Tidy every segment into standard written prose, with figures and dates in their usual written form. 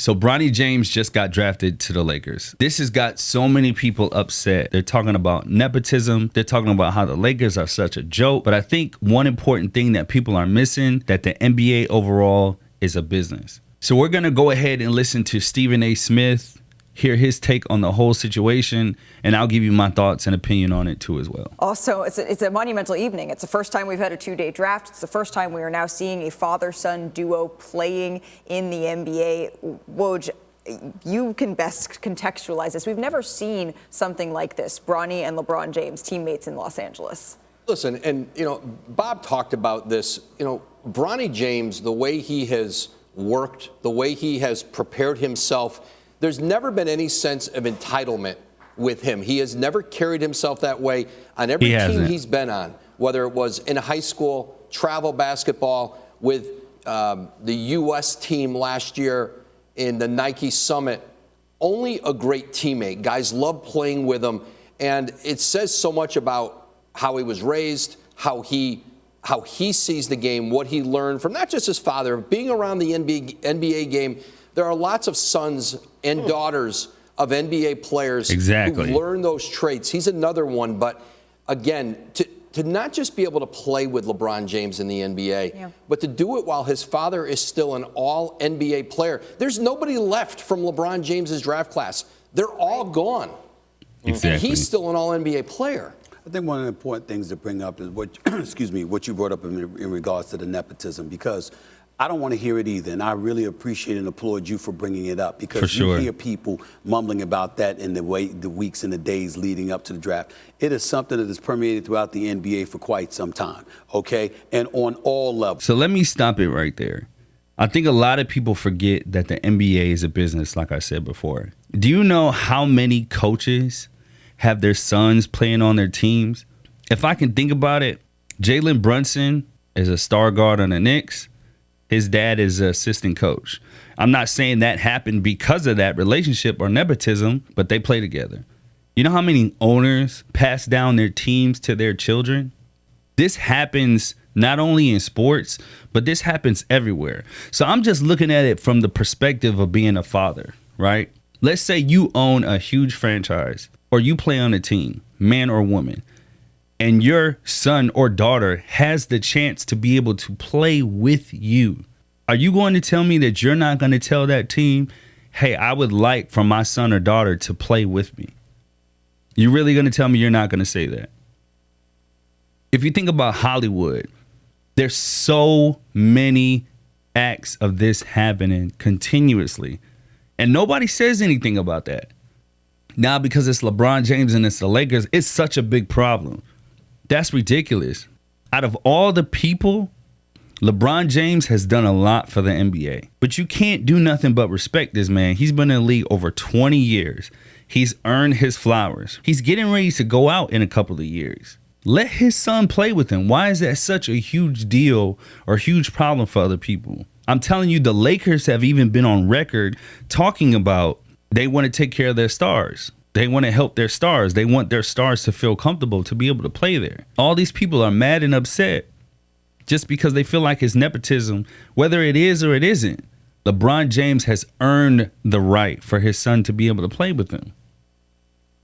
So Bronny James just got drafted to the Lakers. This has got so many people upset. They're talking about nepotism. They're talking about how the Lakers are such a joke. But I think one important thing that people are missing, that the NBA overall is a business. So we're going to go ahead and listen to Stephen A. Smith, hear his take on the whole situation, and I'll give you my thoughts and opinion on it too as well. Also, it's a monumental evening. It's the first time we've had a two-day draft. It's the first time we are now seeing a father-son duo playing in the NBA. Woj, you can best contextualize this. We've never seen something like this. Bronny and LeBron James, teammates in Los Angeles. Listen, and, Bob talked about this. Bronny James, the way he has worked, the way he has prepared himself, there's never been any sense of entitlement with him. He has never carried himself that way on every team he's been on, whether it was in high school, travel basketball, with the U.S. team last year in the Nike Summit. Only a great teammate. Guys love playing with him. And it says so much about how he was raised, how he sees the game, what he learned from not just his father, being around the NBA game. There are lots of sons and daughters of NBA players who learn those traits. He's another one. But again, to not just be able to play with LeBron James in the NBA, but to do it while his father is still an all-NBA player. There's nobody left from LeBron James's draft class. They're all gone. Exactly. And he's still an all-NBA player. I think one of the important things to bring up is what you brought up in regards to the nepotism, because I don't want to hear it either, and I really appreciate and applaud you for bringing it up, because you hear people mumbling about that in the weeks and the days leading up to the draft. It is something that has permeated throughout the NBA for quite some time, okay, and on all levels. So let me stop it right there. I think a lot of people forget that the NBA is a business, like I said before. Do you know how many coaches have their sons playing on their teams? If I can think about it, Jalen Brunson is a star guard on the Knicks. His dad is an assistant coach. I'm not saying that happened because of that relationship or nepotism, but they play together. You know how many owners pass down their teams to their children? This happens not only in sports, but this happens everywhere. So I'm just looking at it from the perspective of being a father, right? Let's say you own a huge franchise or you play on a team, man or woman, and your son or daughter has the chance to be able to play with you. Are you going to tell me that you're not going to tell that team, hey, I would like for my son or daughter to play with me? You really going to tell me you're not going to say that? If you think about Hollywood, there's so many acts of this happening continuously, and nobody says anything about that. Now, because it's LeBron James and it's the Lakers, it's such a big problem. That's ridiculous. Out of all the people, LeBron James has done a lot for the NBA. But you can't do nothing but respect this man. He's been in the league over 20 years. He's earned his flowers. He's getting ready to go out in a couple of years. Let his son play with him. Why is that such a huge deal or huge problem for other people? I'm telling you, the Lakers have even been on record talking about they want to take care of their stars. They want to help their stars. They want their stars to feel comfortable to be able to play there. All these people are mad and upset just because they feel like it's nepotism, whether it is or it isn't. LeBron James has earned the right for his son to be able to play with him.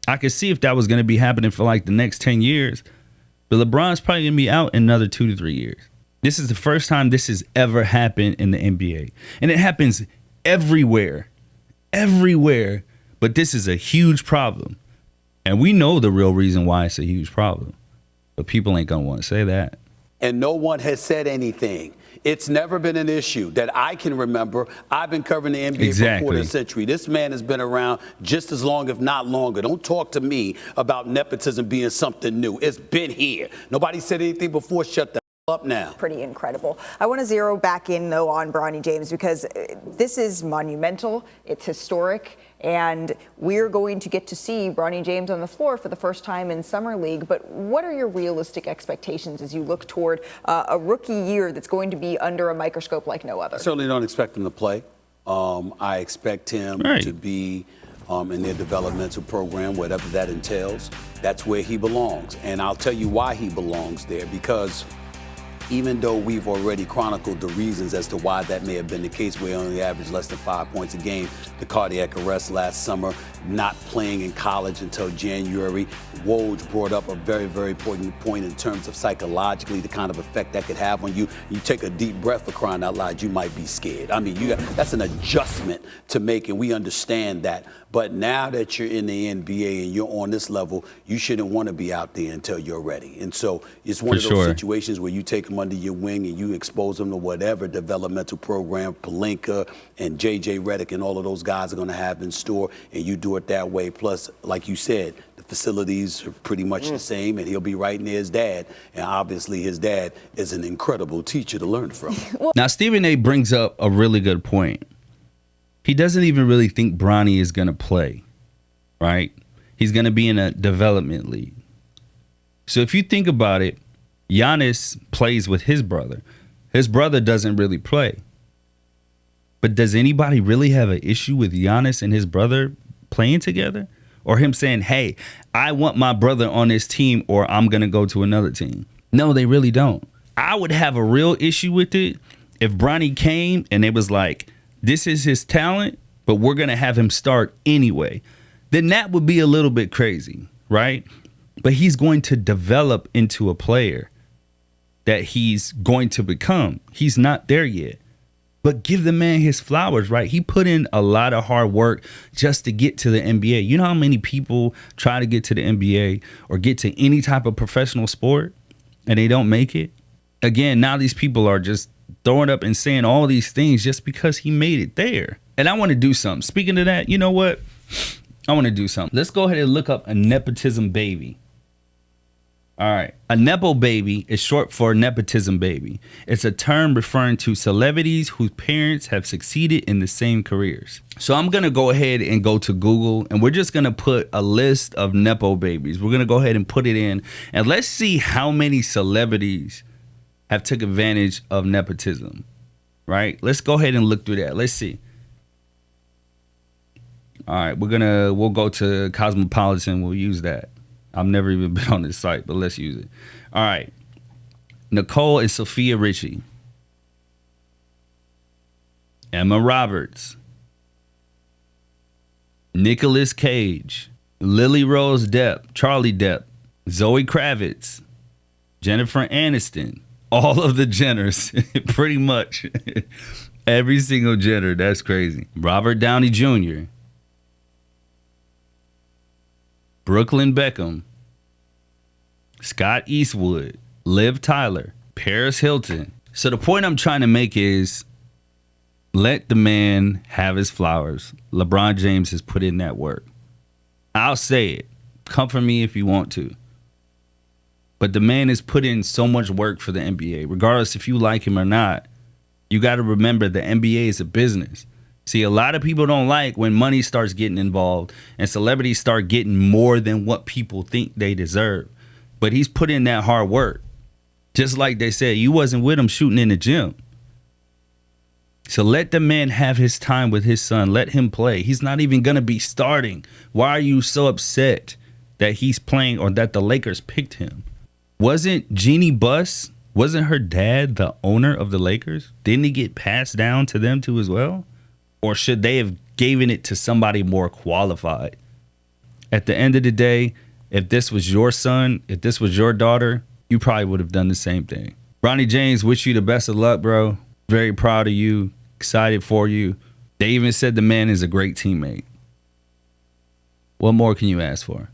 I could see if that was going to be happening for like the next 10 years, but LeBron's probably going to be out in another 2 to 3 years. This is the first time this has ever happened in the NBA. And it happens everywhere. But this is a huge problem. And we know the real reason why it's a huge problem. But people ain't going to want to say that. And no one has said anything. It's never been an issue that I can remember. I've been covering the NBA for a quarter century. This man has been around just as long, if not longer. Don't talk to me about nepotism being something new. It's been here. Nobody said anything before. Shut the up now. Pretty incredible. I want to zero back in, though, on Bronny James, because this is monumental. It's historic. And we're going to get to see Bronny James on the floor for the first time in Summer League. But what are your realistic expectations as you look toward a rookie year that's going to be under a microscope like no other? I certainly don't expect him to play. I expect him to be in their developmental program, whatever that entails. That's where he belongs. And I'll tell you why he belongs there, because even though we've already chronicled the reasons as to why that may have been the case, where he only averaged less than 5 points a game, the cardiac arrest last summer, not playing in college until January. Woj brought up a very, very important point in terms of psychologically the kind of effect that could have on you. You take a deep breath, for crying out loud, you might be scared. I mean, that's an adjustment to make, and we understand that. But now that you're in the NBA and you're on this level, you shouldn't want to be out there until you're ready. And so it's one of those situations where you take them under your wing and you expose them to whatever developmental program Pelinka and J.J. Redick and all of those guys are going to have in store, and you do it that way. Plus, like you said, the facilities are pretty much the same, and he'll be right near his dad. And obviously his dad is an incredible teacher to learn from. Now, Stephen A. brings up a really good point. He doesn't even really think Bronny is going to play, right? He's going to be in a development league. So if you think about it, Giannis plays with his brother. His brother doesn't really play. But does anybody really have an issue with Giannis and his brother playing together? Or him saying, hey, I want my brother on this team or I'm going to go to another team? No, they really don't. I would have a real issue with it if Bronny came and it was like, this is his talent, but we're going to have him start anyway. Then that would be a little bit crazy, right? But he's going to develop into a player that he's going to become. He's not there yet. But give the man his flowers, right? He put in a lot of hard work just to get to the NBA. You know how many people try to get to the NBA or get to any type of professional sport and they don't make it? Again, now these people are just throwing up and saying all these things just because he made it there. And I want to do something. Speaking of that, you know what? I want to do something. Let's go ahead and look up a nepotism baby. All right. A Nepo baby is short for nepotism baby. It's a term referring to celebrities whose parents have succeeded in the same careers. So I'm going to go ahead and go to Google, and we're just going to put a list of Nepo babies. We're going to go ahead and put it in, and let's see how many celebrities have took advantage of nepotism, right? Let's go ahead and look through that. Let's see. All right, we'll go to Cosmopolitan. We'll use that. I've never even been on this site, but let's use it. All right. Nicole and Sophia Richie. Emma Roberts. Nicolas Cage. Lily Rose Depp. Charlie Depp. Zoe Kravitz. Jennifer Aniston. All of the Jenners. Pretty much. Every single Jenner. That's crazy. Robert Downey Jr. Brooklyn Beckham, Scott Eastwood, Liv Tyler, Paris Hilton. So the point I'm trying to make is let the man have his flowers. LeBron James has put in that work. I'll say it. Come for me if you want to. But the man has put in so much work for the NBA. Regardless if you like him or not, you got to remember the NBA is a business. See, a lot of people don't like when money starts getting involved and celebrities start getting more than what people think they deserve. But he's put in that hard work. Just like they said, you wasn't with him shooting in the gym. So let the man have his time with his son. Let him play. He's not even going to be starting. Why are you so upset that he's playing or that the Lakers picked him? Wasn't Jeannie Buss, wasn't her dad the owner of the Lakers? Didn't he get passed down to them too as well? Or should they have given it to somebody more qualified? At the end of the day, if this was your son, if this was your daughter, you probably would have done the same thing. Bronny James, wish you the best of luck, bro. Very proud of you. Excited for you. They even said the man is a great teammate. What more can you ask for?